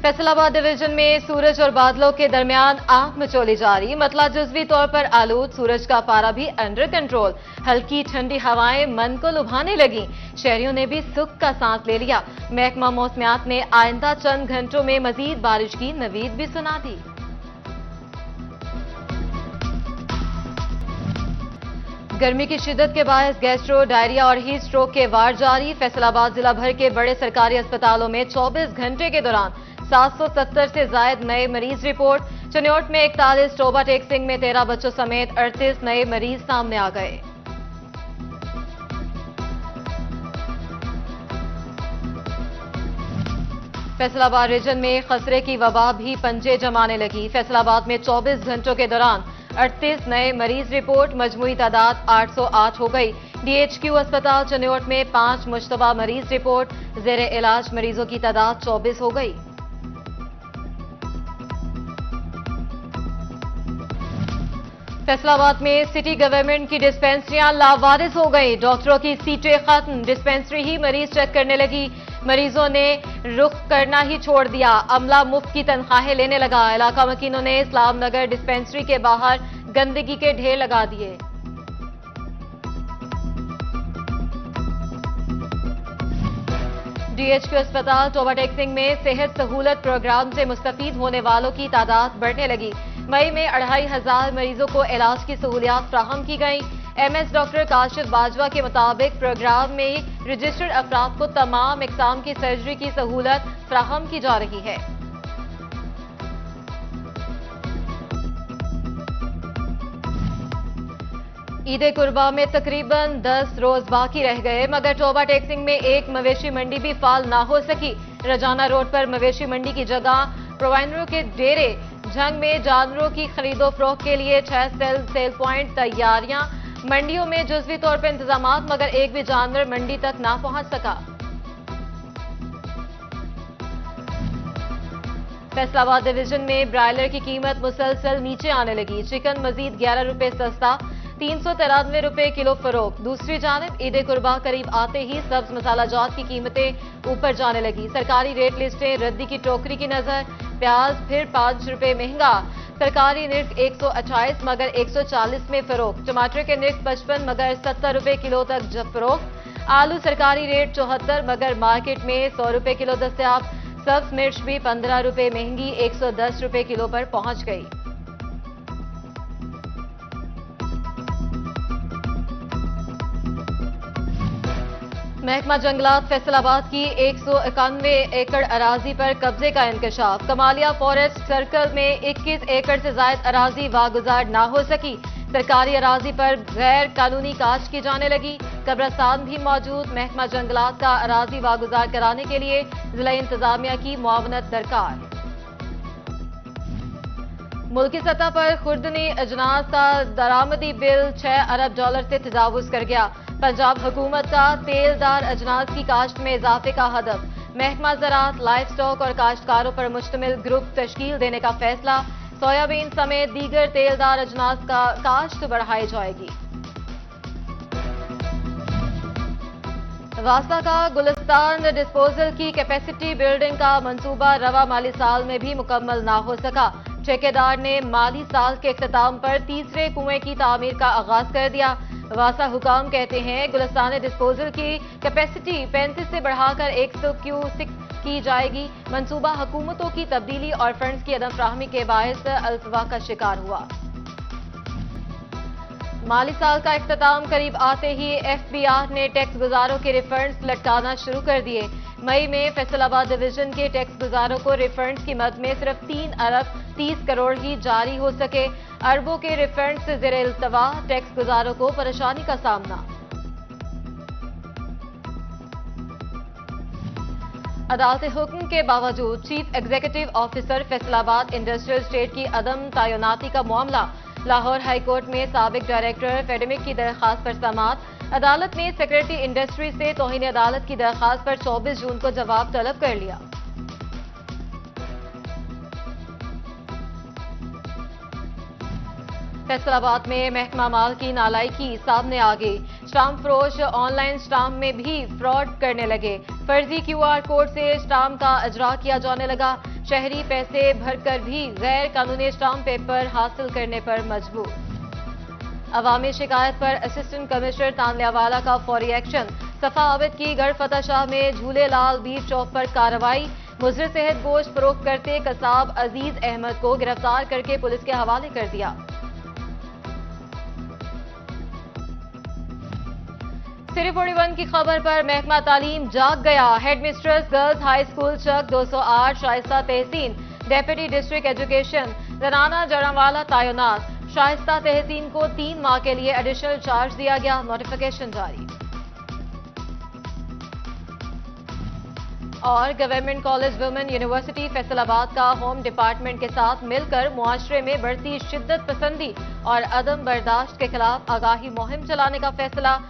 फैसल आबाद डिवीजन में सूरज और बादलों के दरमियान आग मचोली जारी। मतला जुज़वी तौर पर आलूद, सूरज का पारा भी अंडर कंट्रोल। हल्की ठंडी हवाएं मन को लुभाने लगी। शहरियों ने भी सुख का सांस ले लिया। महकमा मौसमियात ने आइंदा चंद घंटों में मजीद बारिश की नवीद भी सुना दी। गर्मी की शिद्दत के बायस गैस्ट्रो, डायरिया और हीट स्ट्रोक के वार जारी। फैसलाबाद जिला भर के बड़े सरकारी अस्पतालों में 24 घंटे के दौरान 770 से जायद नए मरीज रिपोर्ट। चनियोट में 41, टोबा टेक सिंह में 13 बच्चों समेत 38 नए मरीज सामने आ गए। फैसलाबाद रीजन में खसरे की वबा भी पंजे जमाने लगी। फैसलाबाद में 24 घंटों के दौरान 38 नए मरीज रिपोर्ट। मजमूई तादाद 808 हो गई। DHQ अस्पताल चनियोट में 5 मुश्तबा मरीज रिपोर्ट। जेर इलाज मरीजों की तादाद 24 हो गई। फैसलाबाद में सिटी गवर्नमेंट की डिस्पेंसरियां लावारिस हो गई। डॉक्टरों की सीटें खत्म। डिस्पेंसरी ही मरीज चेक करने लगी। मरीजों ने रुख करना ही छोड़ दिया। अमला मुफ्त की तनख्वाहें लेने लगा। इलाका वकीलों ने इस्लाम नगर डिस्पेंसरी के बाहर गंदगी के ढेर लगा दिए। DHQ अस्पताल टोबा टेक सिंह में सेहत सहूलत प्रोग्राम से मुस्तफीद होने वालों की तादाद बढ़ने लगी। मई में 2500 मरीजों को इलाज की सहूलियात फ्राहम की गई। MS डॉक्टर काशिफ बाजवा के मुताबिक प्रोग्राम में रजिस्टर्ड अफराद को तमाम इकसाम की सर्जरी की सहूलत फ्राहम की जा रही है। ईद कुर्बा में तकरीबन 10 रोज बाकी रह गए, मगर टोबा टेक सिंह में एक मवेशी मंडी भी फाल ना हो सकी। रजाना रोड पर मवेशी मंडी की जगह प्रोवाइडरों के डेरे। झंग में जानवरों की खरीदो फरोख्त के लिए 6 सेल पॉइंट तैयारियां। मंडियों में जुज़वी तौर पर इंतजामात, मगर एक भी जानवर मंडी तक ना पहुंच सका। फैसलाबाद डिवीजन में ब्रायलर की कीमत मुसलसल नीचे आने लगी। चिकन मजीद 11 रुपए सस्ता, 393 रुपए किलो फरोख्त। दूसरी जानिब ईद कुर्बा करीब आते ही सब्ज मसाला जात की कीमतें ऊपर जाने लगी। सरकारी रेट लिस्टें रद्दी की टोकरी की नजर। प्याज फिर 5 रुपए महंगा। सरकारी निर्ख 128 मगर 140 में फरोख्त। टमाटर के निर्ख 55 मगर 70 रुपए किलो तक फरोख्त। आलू सरकारी रेट 74 मगर मार्केट में 100 रुपए किलो दस्तयाब। सब्ज मिर्च भी 15 रुपए महंगी 110 रुपए किलो पर पहुंच गई। महकमा जंगलात फैसलाबाद की 191 एकड़ अराजी पर कब्जे का इंकशाफ। कमालिया फॉरेस्ट सर्कल में 21 एकड़ से जायद अराजी वागुजार ना हो सकी। सरकारी अराजी पर गैर कानूनी काश्त की जाने लगी। कब्रस्तान भी मौजूद। महकमा जंगलात का अराजी वागुजार कराने के लिए जिला इंतजामिया की मुआवनत दरकार। मुल्की सतह पर खुर्दनी अजनास का दरामदी बिल 6 अरब डॉलर से तजावुज कर गया। पंजाब हुकूमत का तेलदार अजनास की काश्त में इजाफे का हदफ। महकमा ज़राअत, लाइफ स्टॉक और काश्तकारों पर मुश्तमिल ग्रुप तश्कील देने का फैसला। सोयाबीन समेत दीगर तेलदार अजनास का काश्त बढ़ाई जाएगी। वासा का गुलिस्तान डिस्पोजल की कैपेसिटी बिल्डिंग का मंसूबा रवा माली साल में भी मुकम्मल ना हो सका। ठेकेदार ने माली साल के इख्तिताम पर तीसरे कुएं की तामीर का आगाज कर दिया। वासा हुकाम कहते हैं गुलिस्तान डिस्पोजल की कैपेसिटी 35 से बढ़ाकर 100 क्यूसिक की जाएगी। मंसूबा हुकूमतों की तब्दीली और फंड्स की अदम फ्राहमी के बायस अल्फवा का शिकार हुआ। माली साल का इख्तिताम करीब आते ही FBR ने टैक्स गुजारों के रिफंड्स लटकाना शुरू कर दिए। मई में फैसलाबाद डिवीजन के टैक्स गुजारों को रिफंड्स की मद में सिर्फ 3 अरब 30 करोड़ ही जारी हो सके। अरबों के रिफंड्स से ज़ेरे इल्तवा, टैक्स गुजारों को परेशानी का सामना। अदालत हुक्म के बावजूद chief executive officer Faisalabad industrial state की अदम तैनाती का मामला। लाहौर हाई कोर्ट में साबिक डायरेक्टर फेडमिक की दरखास्त पर समाअत। अदालत ने सेक्रेटरी इंडस्ट्री से तौहीन अदालत की दरखास्त पर 24 जून को जवाब तलब कर लिया। फैसलाबाद में महकमा माल की नालायकी सामने आ गई। स्टाम्प फरोश ऑनलाइन स्टाम्प में भी फ्रॉड करने लगे। फर्जी QR कोड से स्टाम्प का इजरा किया जाने लगा। शहरी पैसे भरकर भी गैर कानूनी स्टाम्प पेपर हासिल करने पर मजबूर। अवामी शिकायत पर असिस्टेंट कमिश्नर तानलियावाला का फौरी एक्शन। सफा आबिद की गढ़ फतह शाह में झूले लाल बीफ चौक पर कार्रवाई। मुजर सेहत गोश्त फरोख्त करते कसाब अजीज अहमद को गिरफ्तार करके पुलिस के हवाले कर दिया। सिरी 41 की खबर पर महकमा तालीम जाग गया। Headmistress girls high school Chak 208 Shaista Tehseen deputy district education जनाना जड़ावाला तैनात। शाइस्ता तहसीन को 3 माह के लिए एडिशनल चार्ज दिया गया। नोटिफिकेशन जारी। और government college women university Faisalabad का होम डिपार्टमेंट के साथ मिलकर मुआशरे में बढ़ती शिद्दत पसंदी और अदम बर्दाश्त के खिलाफ आगाही मुहिम चलाने का फैसला।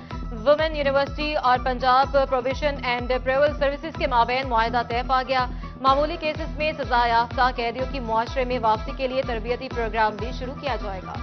वुमेन यूनिवर्सिटी और पंजाब प्रोविशन एंड प्रेवल सर्विसेज के माबैन मुआहिदा तय पा गया। मामूली केसेस में सजा याफ्ता कैदियों की मुआशरे में वापसी के लिए तरबियती प्रोग्राम भी शुरू किया जाएगा।